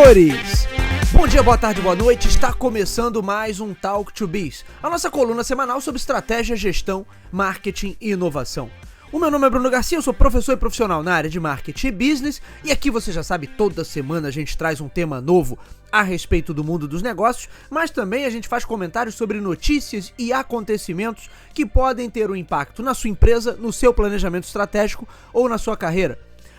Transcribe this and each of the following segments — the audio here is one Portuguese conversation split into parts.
senhores! Bom dia, boa tarde, boa noite, está começando mais um Talk to Biz, a nossa coluna semanal sobre estratégia, gestão, marketing e inovação. O meu nome é Bruno Garcia, eu sou professor e profissional na área de marketing e business, e aqui você já sabe, toda semana a gente traz um tema novo a respeito do mundo dos negócios, mas também a gente faz comentários sobre notícias e acontecimentos que podem ter um impacto na sua empresa, no seu planejamento estratégico ou na sua carreira.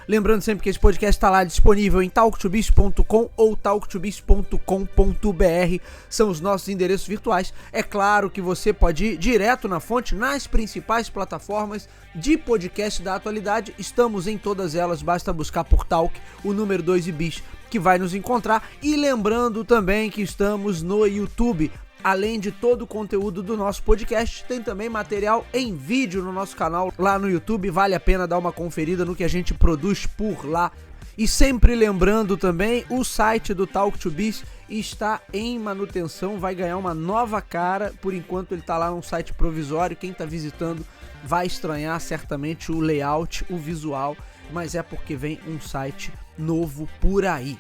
Lembrando sempre que esse podcast está lá disponível em talktobiz.com ou talktobiz.com.br, são os nossos endereços virtuais. É claro que você pode ir direto na fonte nas principais plataformas de podcast da atualidade. Estamos em todas elas, basta buscar por Talk, o número 2 e Biz, que vai nos encontrar. E lembrando também que estamos no YouTube. Além de todo o conteúdo do nosso podcast, tem também material em vídeo no nosso canal lá no YouTube. Vale a pena dar uma conferida no que a gente produz por lá. E sempre lembrando também, o site do Talk to Biz está em manutenção, vai ganhar uma nova cara. Por enquanto ele está lá num site provisório, quem está visitando vai estranhar certamente o layout, o visual, mas é porque vem um site novo por aí.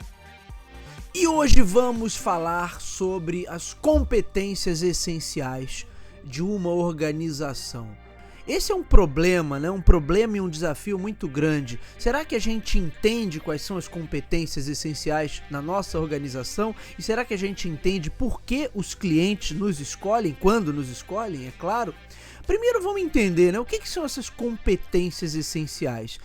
E hoje vamos falar sobre as competências essenciais de uma organização. Esse é um problema, né? Um problema e um desafio muito grande. Será que a gente entende quais são as competências essenciais na nossa organização? E será que a gente entende por que os clientes nos escolhem, quando nos escolhem, é claro? Primeiro vamos entender, né? O que são essas competências essenciais?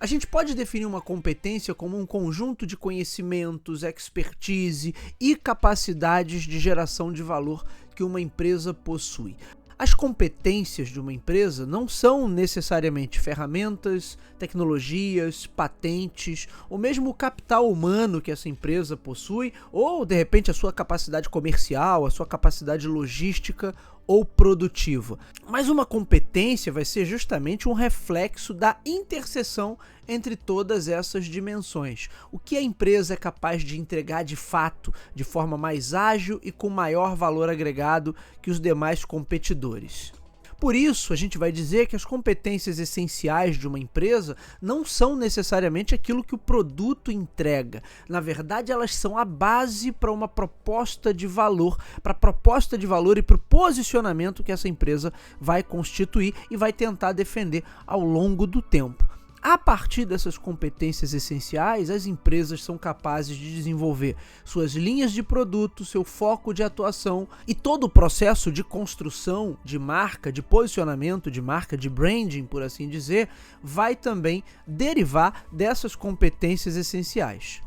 A gente pode definir uma competência como um conjunto de conhecimentos, expertise e capacidades de geração de valor que uma empresa possui. As competências de uma empresa não são necessariamente ferramentas, tecnologias, patentes, ou mesmo o capital humano que essa empresa possui, ou de repente a sua capacidade comercial, a sua capacidade logística ou produtiva. Mas uma competência vai ser justamente um reflexo da interseção entre todas essas dimensões. O que a empresa é capaz de entregar de fato, de forma mais ágil e com maior valor agregado que os demais competidores. Por isso, a gente vai dizer que as competências essenciais de uma empresa não são necessariamente aquilo que o produto entrega. Na verdade, elas são a base para uma proposta de valor, para a proposta de valor e para o posicionamento que essa empresa vai constituir e vai tentar defender ao longo do tempo. A partir dessas competências essenciais, as empresas são capazes de desenvolver suas linhas de produto, seu foco de atuação e todo o processo de construção de marca, de posicionamento de marca, de branding, por assim dizer, vai também derivar dessas competências essenciais.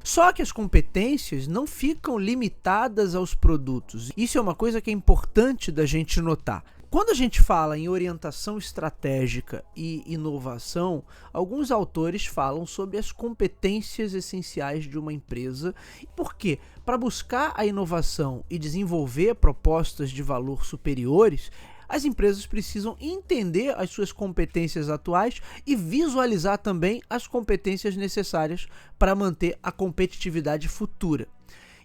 Só que as competências não ficam limitadas aos produtos. Isso é uma coisa que é importante da gente notar. Quando a gente fala em orientação estratégica e inovação, alguns autores falam sobre as competências essenciais de uma empresa. Por quê? Para buscar a inovação e desenvolver propostas de valor superiores, as empresas precisam entender as suas competências atuais e visualizar também as competências necessárias para manter a competitividade futura.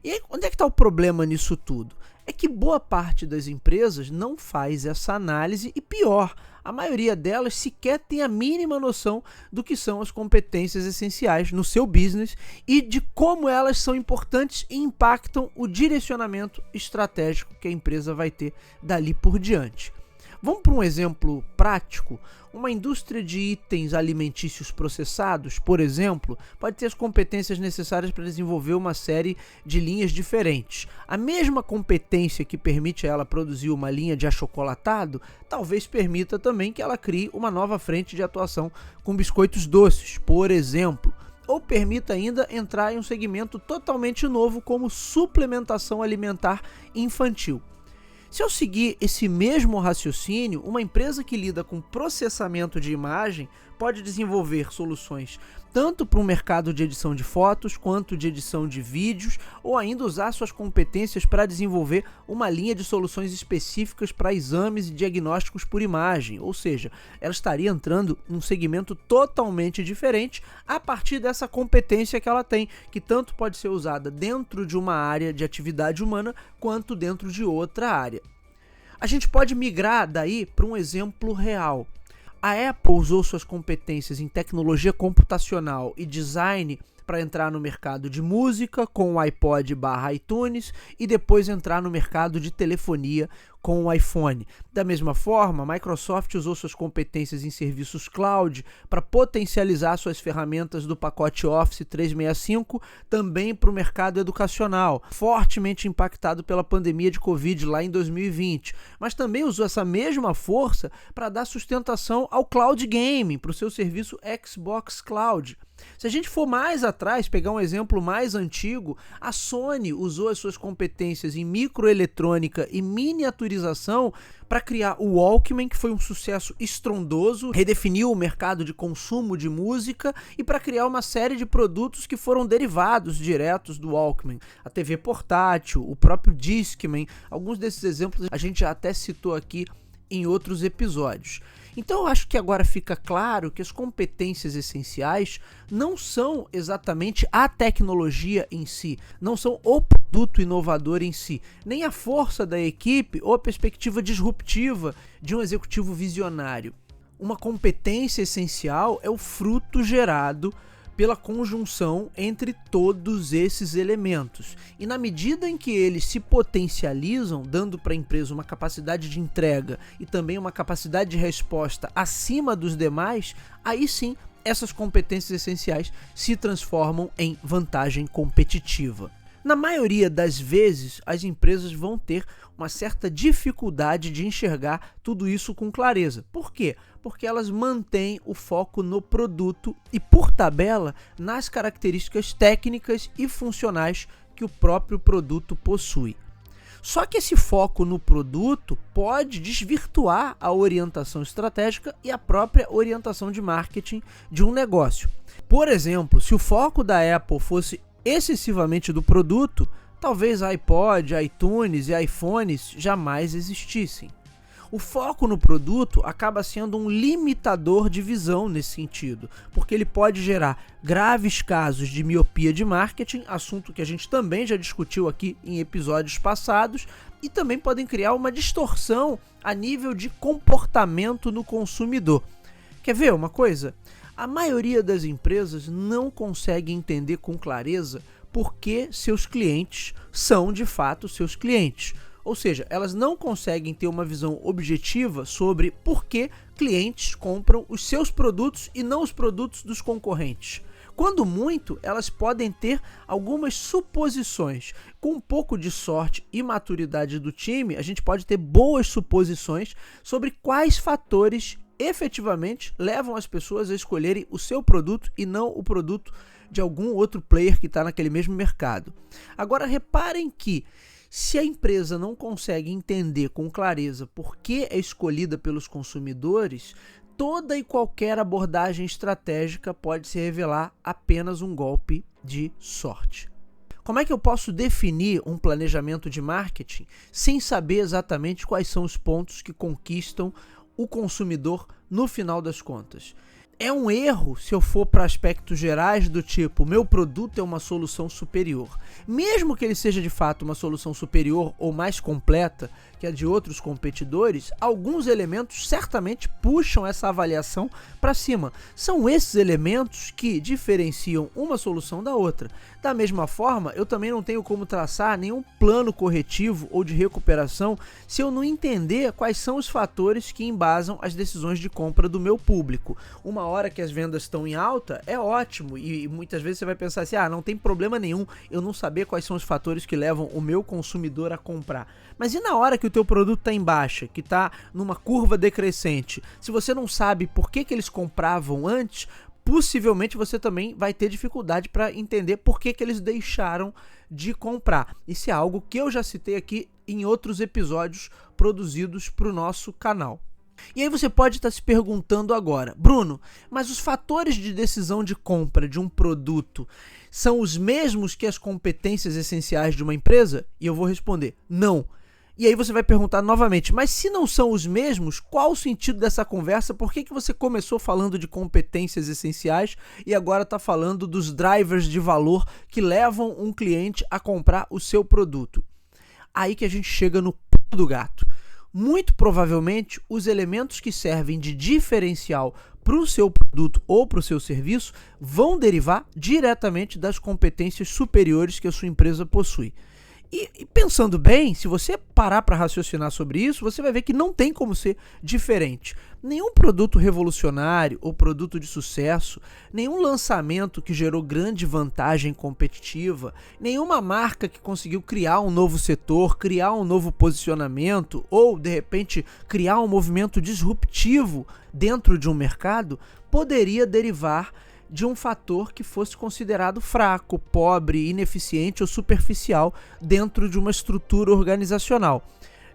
E aí, onde é que está o problema nisso tudo? É que boa parte das empresas não faz essa análise e pior, a maioria delas sequer tem a mínima noção do que são as competências essenciais no seu business e de como elas são importantes e impactam o direcionamento estratégico que a empresa vai ter dali por diante. Vamos para um exemplo prático. Uma indústria de itens alimentícios processados, por exemplo, pode ter as competências necessárias para desenvolver uma série de linhas diferentes. A mesma competência que permite a ela produzir uma linha de achocolatado, talvez permita também que ela crie uma nova frente de atuação com biscoitos doces, por exemplo. Ou permita ainda entrar em um segmento totalmente novo como suplementação alimentar infantil. Se eu seguir esse mesmo raciocínio, uma empresa que lida com processamento de imagem pode desenvolver soluções tanto para o mercado de edição de fotos quanto de edição de vídeos, ou ainda usar suas competências para desenvolver uma linha de soluções específicas para exames e diagnósticos por imagem, ou seja, ela estaria entrando num segmento totalmente diferente a partir dessa competência que ela tem, que tanto pode ser usada dentro de uma área de atividade humana quanto dentro de outra área. A gente pode migrar daí para um exemplo real. A Apple usou suas competências em tecnologia computacional e design para entrar no mercado de música com o iPod/iTunes e depois entrar no mercado de telefonia com o iPhone. Da mesma forma, a Microsoft usou suas competências em serviços cloud para potencializar suas ferramentas do pacote Office 365 também para o mercado educacional, fortemente impactado pela pandemia de Covid lá em 2020, mas também usou essa mesma força para dar sustentação ao cloud gaming, para o seu serviço Xbox Cloud. Se a gente for mais atrás, pegar um exemplo mais antigo, a Sony usou as suas competências em microeletrônica e miniaturização para criar o Walkman, que foi um sucesso estrondoso, redefiniu o mercado de consumo de música, e para criar uma série de produtos que foram derivados diretos do Walkman. A TV portátil, o próprio Discman, alguns desses exemplos a gente já até citou aqui em outros episódios. Então eu acho que agora fica claro que as competências essenciais não são exatamente a tecnologia em si, não são o produto inovador em si, nem a força da equipe ou a perspectiva disruptiva de um executivo visionário. Uma competência essencial é o fruto gerado pela conjunção entre todos esses elementos. E na medida em que eles se potencializam, dando para a empresa uma capacidade de entrega e também uma capacidade de resposta acima dos demais, aí sim essas competências essenciais se transformam em vantagem competitiva. Na maioria das vezes, as empresas vão ter uma certa dificuldade de enxergar tudo isso com clareza. Por quê? Porque elas mantêm o foco no produto e, por tabela, nas características técnicas e funcionais que o próprio produto possui. Só que esse foco no produto pode desvirtuar a orientação estratégica e a própria orientação de marketing de um negócio. Por exemplo, se o foco da Apple fosse excessivamente do produto, talvez iPod, iTunes e iPhones jamais existissem. O foco no produto acaba sendo um limitador de visão nesse sentido, porque ele pode gerar graves casos de miopia de marketing, assunto que a gente também já discutiu aqui em episódios passados, e também podem criar uma distorção a nível de comportamento no consumidor. Quer ver uma coisa? A maioria das empresas não consegue entender com clareza por que seus clientes são de fato seus clientes. Ou seja, elas não conseguem ter uma visão objetiva sobre por que clientes compram os seus produtos e não os produtos dos concorrentes. Quando muito, elas podem ter algumas suposições. Com um pouco de sorte e maturidade do time, a gente pode ter boas suposições sobre quais fatores efetivamente levam as pessoas a escolherem o seu produto e não o produto de algum outro player que está naquele mesmo mercado. Agora reparem que se a empresa não consegue entender com clareza por que é escolhida pelos consumidores, toda e qualquer abordagem estratégica pode se revelar apenas um golpe de sorte. Como é que eu posso definir um planejamento de marketing sem saber exatamente quais são os pontos que conquistam o consumidor no final das contas? É um erro se eu for para aspectos gerais do tipo, meu produto é uma solução superior. Mesmo que ele seja de fato uma solução superior ou mais completa que a de outros competidores, alguns elementos certamente puxam essa avaliação para cima. São esses elementos que diferenciam uma solução da outra. Da mesma forma, eu também não tenho como traçar nenhum plano corretivo ou de recuperação se eu não entender quais são os fatores que embasam as decisões de compra do meu público. Uma hora que as vendas estão em alta, é ótimo, e muitas vezes você vai pensar assim, não tem problema nenhum eu não saber quais são os fatores que levam o meu consumidor a comprar. Mas e na hora que o teu produto está em baixa, que está numa curva decrescente, se você não sabe por que eles compravam antes, possivelmente você também vai ter dificuldade para entender por que eles deixaram de comprar. Isso é algo que eu já citei aqui em outros episódios produzidos para o nosso canal. E aí você pode estar se perguntando agora, Bruno, mas os fatores de decisão de compra de um produto são os mesmos que as competências essenciais de uma empresa? E eu vou responder, não. E aí você vai perguntar novamente, mas se não são os mesmos, qual o sentido dessa conversa? Por que você começou falando de competências essenciais e agora está falando dos drivers de valor que levam um cliente a comprar o seu produto? Aí que a gente chega no pulo do gato. Muito provavelmente, os elementos que servem de diferencial para o seu produto ou para o seu serviço vão derivar diretamente das competências superiores que a sua empresa possui. E pensando bem, se você parar para raciocinar sobre isso, você vai ver que não tem como ser diferente. Nenhum produto revolucionário ou produto de sucesso, nenhum lançamento que gerou grande vantagem competitiva, nenhuma marca que conseguiu criar um novo setor, criar um novo posicionamento ou, de repente, criar um movimento disruptivo dentro de um mercado, poderia derivar de um fator que fosse considerado fraco, pobre, ineficiente ou superficial dentro de uma estrutura organizacional.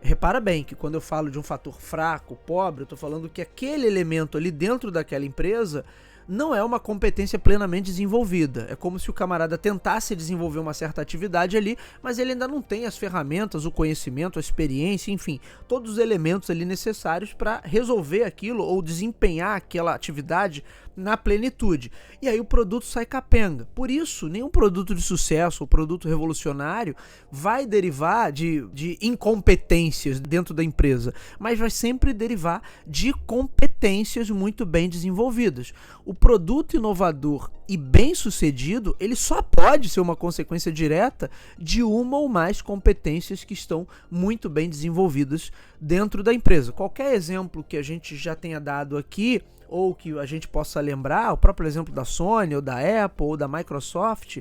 Repara bem que quando eu falo de um fator fraco, pobre, eu estou falando que aquele elemento ali dentro daquela empresa não é uma competência plenamente desenvolvida. É como se o camarada tentasse desenvolver uma certa atividade ali, mas ele ainda não tem as ferramentas, o conhecimento, a experiência, enfim, todos os elementos ali necessários para resolver aquilo ou desempenhar aquela atividade na plenitude. E aí o produto sai capenga. Por isso, nenhum produto de sucesso ou produto revolucionário vai derivar de incompetências dentro da empresa, mas vai sempre derivar de competências muito bem desenvolvidas. O produto inovador e bem-sucedido, ele só pode ser uma consequência direta de uma ou mais competências que estão muito bem desenvolvidas dentro da empresa. Qualquer exemplo que a gente já tenha dado aqui, ou que a gente possa lembrar, o próprio exemplo da Sony, ou da Apple, ou da Microsoft,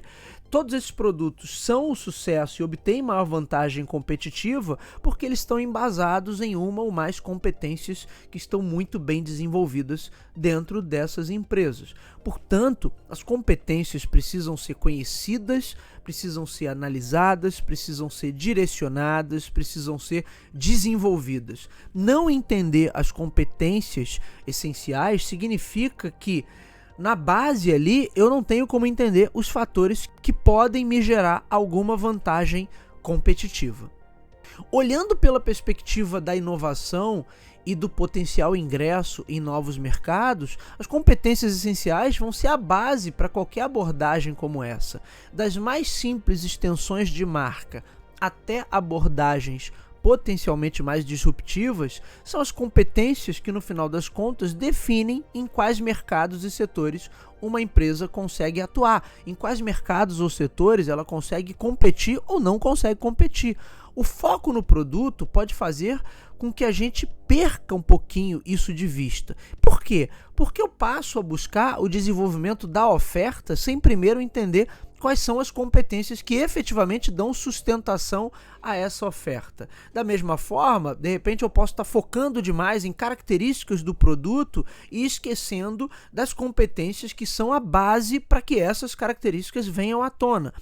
todos esses produtos são um sucesso e obtêm maior vantagem competitiva porque eles estão embasados em uma ou mais competências que estão muito bem desenvolvidas dentro dessas empresas. Portanto, as competências precisam ser conhecidas, precisam ser analisadas, precisam ser direcionadas, precisam ser desenvolvidas. Não entender as competências essenciais significa que na base ali eu não tenho como entender os fatores que podem me gerar alguma vantagem competitiva. Olhando pela perspectiva da inovação e do potencial ingresso em novos mercados, as competências essenciais vão ser a base para qualquer abordagem como essa. Das mais simples extensões de marca até abordagens potencialmente mais disruptivas, são as competências que, no final das contas, definem em quais mercados e setores uma empresa consegue atuar, em quais mercados ou setores ela consegue competir ou não consegue competir. O foco no produto pode fazer com que a gente perca um pouquinho isso de vista. Por quê? Porque eu passo a buscar o desenvolvimento da oferta sem primeiro entender quais são as competências que efetivamente dão sustentação a essa oferta. Da mesma forma, de repente eu posso estar focando demais em características do produto e esquecendo das competências que são a base para que essas características venham à tona.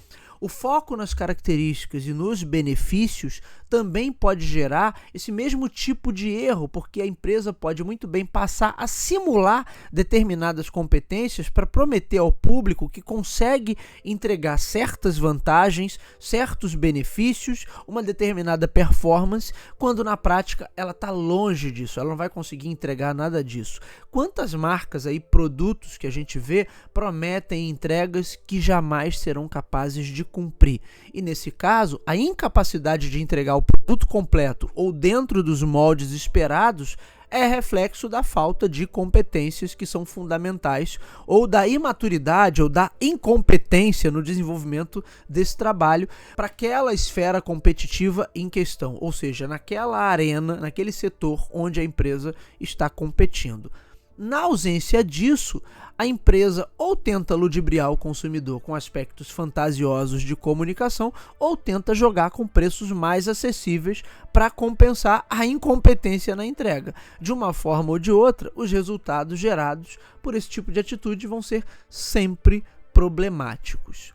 O foco nas características e nos benefícios também pode gerar esse mesmo tipo de erro, porque a empresa pode muito bem passar a simular determinadas competências para prometer ao público que consegue entregar certas vantagens, certos benefícios, uma determinada performance, quando na prática ela está longe disso, ela não vai conseguir entregar nada disso. Quantas marcas aí, produtos que a gente vê, prometem entregas que jamais serão capazes de cumprir. E nesse caso, a incapacidade de entregar o produto completo ou dentro dos moldes esperados é reflexo da falta de competências que são fundamentais ou da imaturidade ou da incompetência no desenvolvimento desse trabalho para aquela esfera competitiva em questão, ou seja, naquela arena, naquele setor onde a empresa está competindo. Na ausência disso, a empresa ou tenta ludibriar o consumidor com aspectos fantasiosos de comunicação ou tenta jogar com preços mais acessíveis para compensar a incompetência na entrega. De uma forma ou de outra, os resultados gerados por esse tipo de atitude vão ser sempre problemáticos.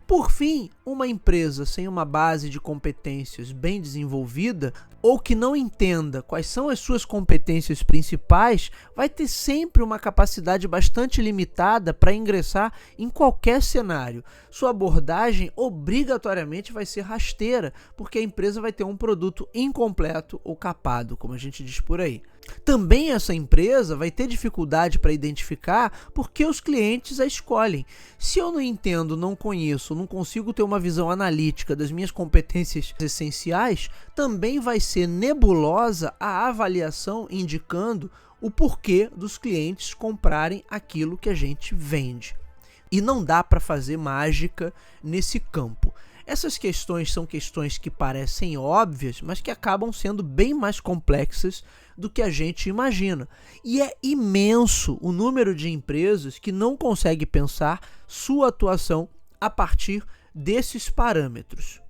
Por fim, uma empresa sem uma base de competências bem desenvolvida ou que não entenda quais são as suas competências principais, vai ter sempre uma capacidade bastante limitada para ingressar em qualquer cenário. Sua abordagem obrigatoriamente vai ser rasteira, porque a empresa vai ter um produto incompleto ou capado, como a gente diz por aí. Também essa empresa vai ter dificuldade para identificar porque os clientes a escolhem. Se eu não entendo, não conheço, não consigo ter uma visão analítica das minhas competências essenciais, também vai ser nebulosa a avaliação indicando o porquê dos clientes comprarem aquilo que a gente vende. E não dá para fazer mágica nesse campo. Essas questões são questões que parecem óbvias, mas que acabam sendo bem mais complexas do que a gente imagina. E é imenso o número de empresas que não consegue pensar sua atuação a partir desses parâmetros.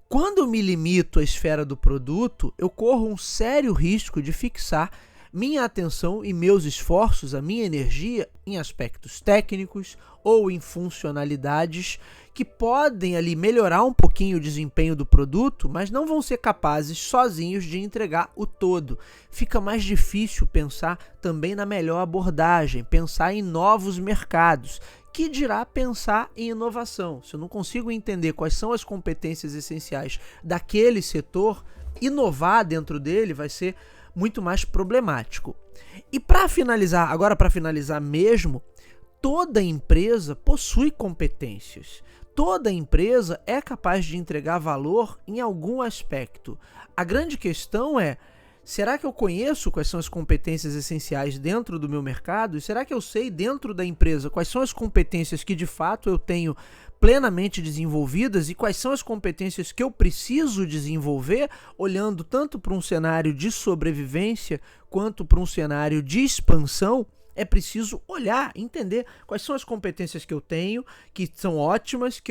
Quando eu me limito à esfera do produto, eu corro um sério risco de fixar minha atenção e meus esforços, a minha energia, em aspectos técnicos ou em funcionalidades que podem ali melhorar um pouquinho o desempenho do produto, mas não vão ser capazes sozinhos de entregar o todo. Fica mais difícil pensar também na melhor abordagem, pensar em novos mercados, que dirá pensar em inovação. Se eu não consigo entender quais são as competências essenciais daquele setor, inovar dentro dele vai ser muito mais problemático. E para finalizar mesmo, toda empresa possui competências. Toda empresa é capaz de entregar valor em algum aspecto. A grande questão é: será que eu conheço quais são as competências essenciais dentro do meu mercado? E será que eu sei dentro da empresa quais são as competências que de fato eu tenho plenamente desenvolvidas e quais são as competências que eu preciso desenvolver, olhando tanto para um cenário de sobrevivência quanto para um cenário de expansão? É preciso olhar, entender quais são as competências que eu tenho, que são ótimas,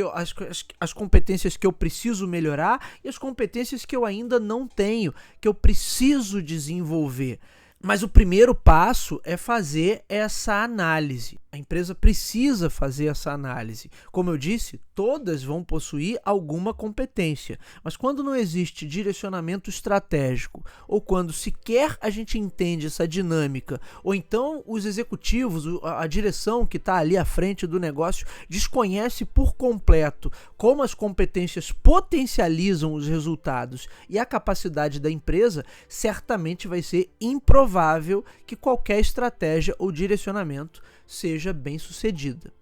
as competências que eu preciso melhorar e as competências que eu ainda não tenho, que eu preciso desenvolver. Mas o primeiro passo é fazer essa análise. A empresa precisa fazer essa análise. Como eu disse, todas vão possuir alguma competência, mas quando não existe direcionamento estratégico, ou quando sequer a gente entende essa dinâmica, ou então os executivos, a direção que está ali à frente do negócio, desconhece por completo como as competências potencializam os resultados e a capacidade da empresa, certamente vai ser improvável que qualquer estratégia ou direcionamento seja bem sucedida.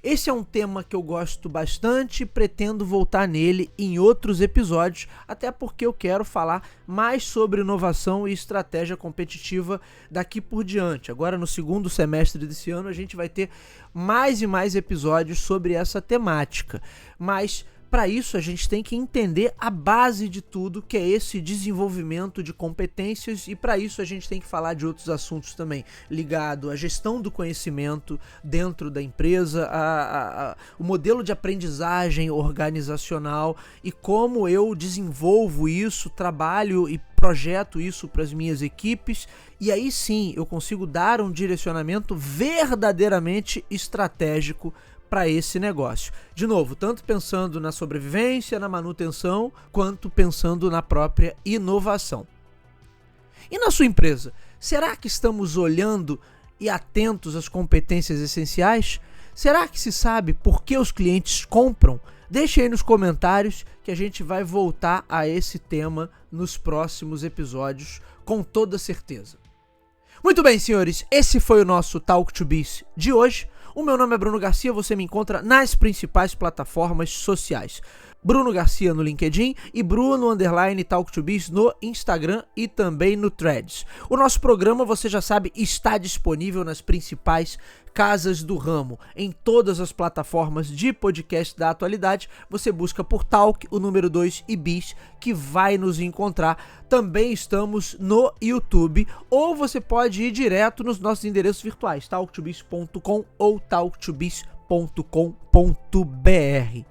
Esse é um tema que eu gosto bastante e pretendo voltar nele em outros episódios, até porque eu quero falar mais sobre inovação e estratégia competitiva daqui por diante. Agora, no segundo semestre desse ano, a gente vai ter mais e mais episódios sobre essa temática. Mas para isso, a gente tem que entender a base de tudo, que é esse desenvolvimento de competências, e para isso a gente tem que falar de outros assuntos também, ligado à gestão do conhecimento dentro da empresa, o modelo de aprendizagem organizacional e como eu desenvolvo isso, trabalho e projeto isso para as minhas equipes, e aí sim eu consigo dar um direcionamento verdadeiramente estratégico para esse negócio. De novo, tanto pensando na sobrevivência, na manutenção, quanto pensando na própria inovação. E na sua empresa, será que estamos olhando e atentos às competências essenciais? Será que se sabe por que os clientes compram? Deixe aí nos comentários que a gente vai voltar a esse tema nos próximos episódios, com toda certeza. Muito bem, senhores, esse foi o nosso Talk to Biz de hoje. O meu nome é Bruno Garcia, você me encontra nas principais plataformas sociais. Bruno Garcia no LinkedIn e Bruno_TalkToBiz no Instagram e também no Threads. O nosso programa, você já sabe, está disponível nas principais casas do ramo. Em todas as plataformas de podcast da atualidade, você busca por Talk, o número 2 e Biz, que vai nos encontrar. Também estamos no YouTube, ou você pode ir direto nos nossos endereços virtuais, talktobiz.com ou talktobiz.com.br.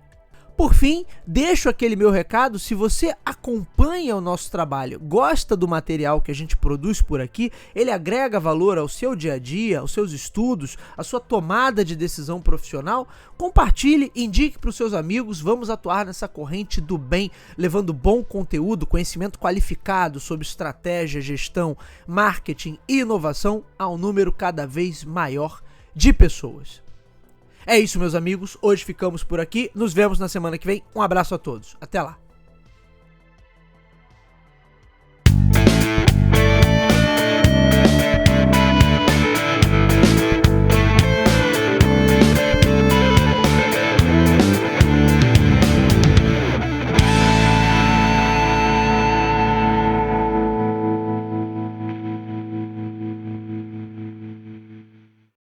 Por fim, deixo aquele meu recado: se você acompanha o nosso trabalho, gosta do material que a gente produz por aqui, ele agrega valor ao seu dia a dia, aos seus estudos, à sua tomada de decisão profissional, compartilhe, indique para os seus amigos. Vamos atuar nessa corrente do bem, levando bom conteúdo, conhecimento qualificado sobre estratégia, gestão, marketing e inovação a um número cada vez maior de pessoas. É isso, meus amigos. Hoje ficamos por aqui. Nos vemos na semana que vem. Um abraço a todos. Até lá.